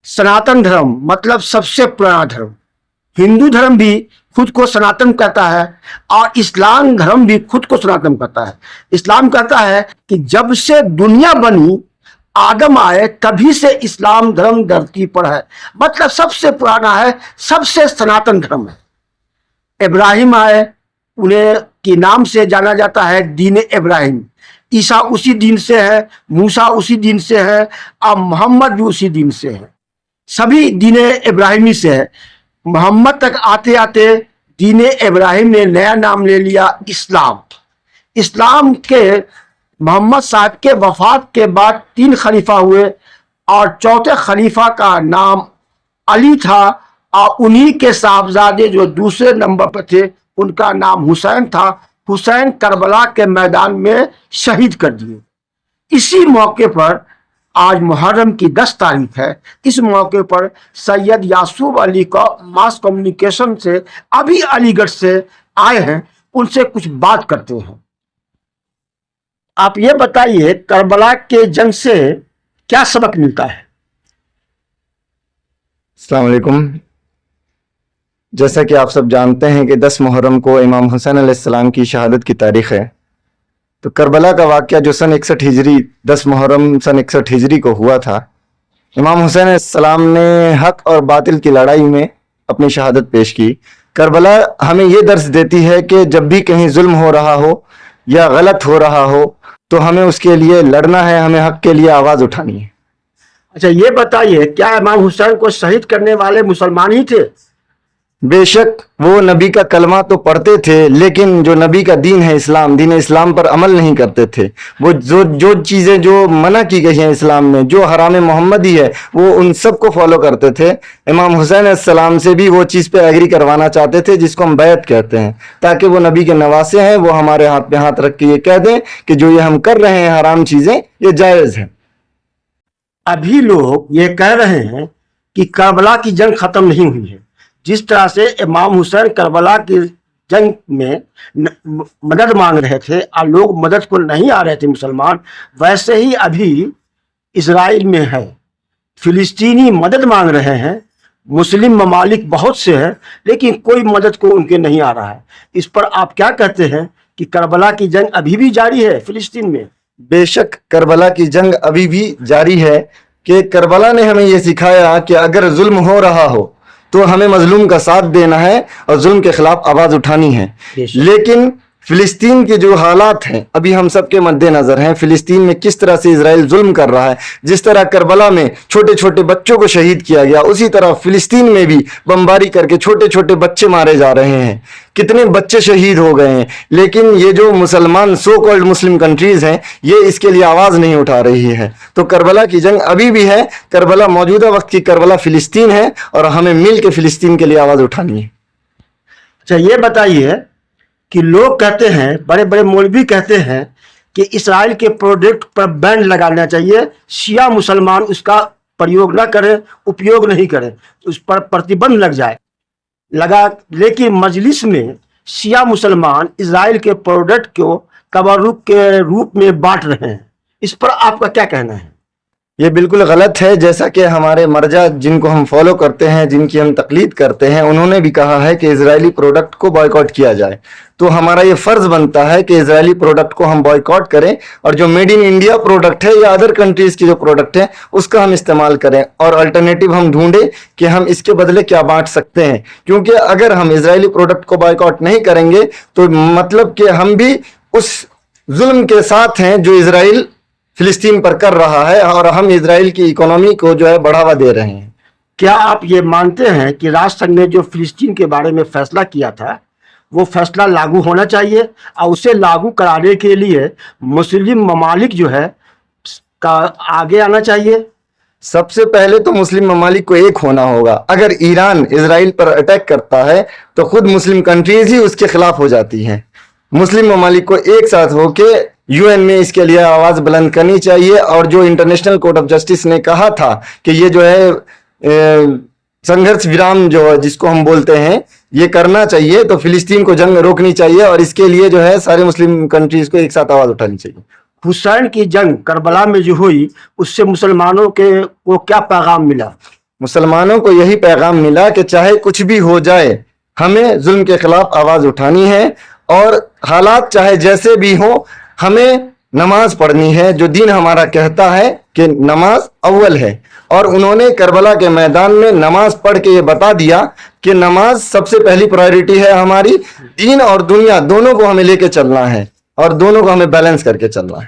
सनातन धर्म मतलब सबसे पुराना धर्म। हिंदू धर्म भी खुद को सनातन कहता है और इस्लाम धर्म भी खुद को सनातन कहता है। इस्लाम कहता है कि जब से दुनिया बनी, आदम आए, तभी से इस्लाम धर्म धरती पर है, मतलब सबसे पुराना है, सबसे सनातन धर्म है। इब्राहिम आए, उन्हें के नाम से जाना जाता है दीन इब्राहिम। ईसा उसी दिन से है, मूसा उसी दिन से है और मोहम्मद भी उसी दिन से है। सभी दीन इब्राहिमी से है। मोहम्मद तक आते आते दीन इब्राहिम ने नया नाम ले लिया इस्लाम। इस्लाम के मोहम्मद साहब के वफात के बाद 3 खलीफा हुए और चौथे खलीफा का नाम अली था और उन्हीं के साहबजादे जो दूसरे नंबर पर थे उनका नाम हुसैन था। हुसैन करबला के मैदान में शहीद कर दिए। इसी मौके पर आज मुहर्रम की 10 तारीख है। इस मौके पर सैयद यासूब अली का मास कम्युनिकेशन से अभी अलीगढ़ से आए हैं, उनसे कुछ बात करते हैं। आप ये बताइए, करबला के जंग से क्या सबक मिलता है? अस्सलाम वालेकुम। जैसा कि आप सब जानते हैं कि 10 मुहर्रम को इमाम हुसैन अलैहिस्सलाम की शहादत की तारीख़ है। तो करबला का वाक़या जो सन 61 हिजरी 10 मुहर्रम सन 61 हिजरी को हुआ था, इमाम हुसैन अलैहिस्सलाम ने हक़ और बातिल की लड़ाई में अपनी शहादत पेश की। करबला हमें ये दर्स देती है कि जब भी कहीं जुल्म हो रहा हो या गलत हो रहा हो तो हमें उसके लिए लड़ना है, हमें हक़ के लिए आवाज़ उठानी है। अच्छा, ये बताइए, क्या इमाम हुसैन को शहीद करने वाले मुसलमान ही थे? बेशक वो नबी का कलमा तो पढ़ते थे, लेकिन जो नबी का दीन है इस्लाम, दीन इस्लाम पर अमल नहीं करते थे। वो जो चीज़ें जो मना की गई हैं इस्लाम में, जो हराम मोहम्मदी है, वो उन सब को फॉलो करते थे। इमाम हुसैन अस्सलाम से भी वो चीज़ पे एग्री करवाना चाहते थे जिसको हम बैत कहते हैं, ताकि वो नबी के नवासे हैं, वो हमारे हाथ पे हाथ रख के ये कह दें कि जो ये हम कर रहे हैं हराम चीज़ें, ये जायज़ है। अभी लोग ये कह रहे हैं कि करबला की जंग खत्म नहीं हुई है। जिस तरह से इमाम हुसैन करबला की जंग में मदद मांग रहे थे और लोग मदद को नहीं आ रहे थे मुसलमान, वैसे ही अभी इजराइल में है, फिलिस्तीनी मदद मांग रहे हैं। मुस्लिम ममालिक बहुत से हैं, लेकिन कोई मदद को उनके नहीं आ रहा है। इस पर आप क्या कहते हैं कि करबला की जंग अभी भी जारी है फिलिस्तीन में? बेशक करबला की जंग अभी भी जारी है कि करबला ने हमें ये सिखाया कि अगर जुल्म हो रहा हो तो हमें मजलूम का साथ देना है और जुल्म के खिलाफ आवाज़ उठानी है। लेकिन फिलिस्तीन के जो हालात हैं अभी हम सब के मद्देनज़र हैं। फिलिस्तीन में किस तरह से इजराइल जुल्म कर रहा है, जिस तरह करबला में छोटे छोटे बच्चों को शहीद किया गया, उसी तरह फिलिस्तीन में भी बमबारी करके छोटे छोटे बच्चे मारे जा रहे हैं। कितने बच्चे शहीद हो गए हैं, लेकिन ये जो मुसलमान सो कॉल्ड मुस्लिम कंट्रीज़ हैं, ये इसके लिए आवाज़ नहीं उठा रही है। तो करबला की जंग अभी भी है। करबला मौजूदा वक्त की करबला फिलिस्तीन है और हमें मिल के फिलिस्तीन के लिए आवाज़ उठानी है। अच्छा, ये बताइए कि लोग कहते हैं, बड़े बड़े मौलवी कहते हैं कि इसराइल के प्रोडक्ट पर बैन लगाना चाहिए, शिया मुसलमान उसका प्रयोग न करें, उपयोग नहीं करें, उस पर प्रतिबंध लगा। लेकिन मजलिस में शिया मुसलमान इसराइल के प्रोडक्ट को तबर्रुक के रूप में बांट रहे हैं। इस पर आपका क्या कहना है? ये बिल्कुल गलत है। जैसा कि हमारे मर्जा जिनको हम फॉलो करते हैं, जिनकी हम तकलीद करते हैं, उन्होंने भी कहा है कि इजरायली प्रोडक्ट को बॉयकॉट किया जाए। तो हमारा ये फ़र्ज़ बनता है कि इजरायली प्रोडक्ट को हम बॉयकॉट करें और जो मेड इन इंडिया प्रोडक्ट है या अदर कंट्रीज़ की जो प्रोडक्ट है उसका हम इस्तेमाल करें और अल्टरनेटिव हम ढूंढें कि हम इसके बदले क्या बांट सकते हैं। क्योंकि अगर हम इजरायली प्रोडक्ट को बॉयकॉट नहीं करेंगे तो मतलब कि हम भी उस जुल्म के साथ हैं जो इजराइल फिलिस्तीन पर कर रहा है और हम इजराइल की इकोनॉमी को जो है बढ़ावा दे रहे हैं। क्या आप ये मानते हैं कि राष्ट्रसंघ ने जो फिलिस्तीन के बारे में फैसला किया था वो फैसला लागू होना चाहिए और उसे लागू कराने के लिए मुस्लिम ममालिक जो है का आगे आना चाहिए? सबसे पहले तो मुस्लिम ममालिक को एक होना होगा। अगर ईरान इजराइल पर अटैक करता है तो खुद मुस्लिम कंट्रीज ही उसके खिलाफ हो जाती हैं। मुस्लिम ममालिक को एक साथ होके यूएन में इसके लिए आवाज़ बुलंद करनी चाहिए और जो इंटरनेशनल कोर्ट ऑफ जस्टिस ने कहा था कि ये जो है संघर्ष विराम जो जिसको हम बोलते हैं ये करना चाहिए, तो फिलिस्तीन को जंग रोकनी चाहिए और इसके लिए जो है सारे मुस्लिम कंट्रीज को एक साथ आवाज़ उठानी चाहिए। हुसैन की जंग करबला में जो हुई उससे मुसलमानों के को क्या पैगाम मिला? मुसलमानों को यही पैगाम मिला कि चाहे कुछ भी हो जाए हमें जुल्म के खिलाफ आवाज उठानी है और हालात चाहे जैसे भी हो हमें नमाज पढ़नी है, जो दीन हमारा कहता है कि नमाज अव्वल है। और उन्होंने करबला के मैदान में नमाज पढ़ के ये बता दिया कि नमाज सबसे पहली प्रायोरिटी है हमारी, दीन और दुनिया दोनों को हमें लेके चलना है और दोनों को हमें बैलेंस करके चलना है।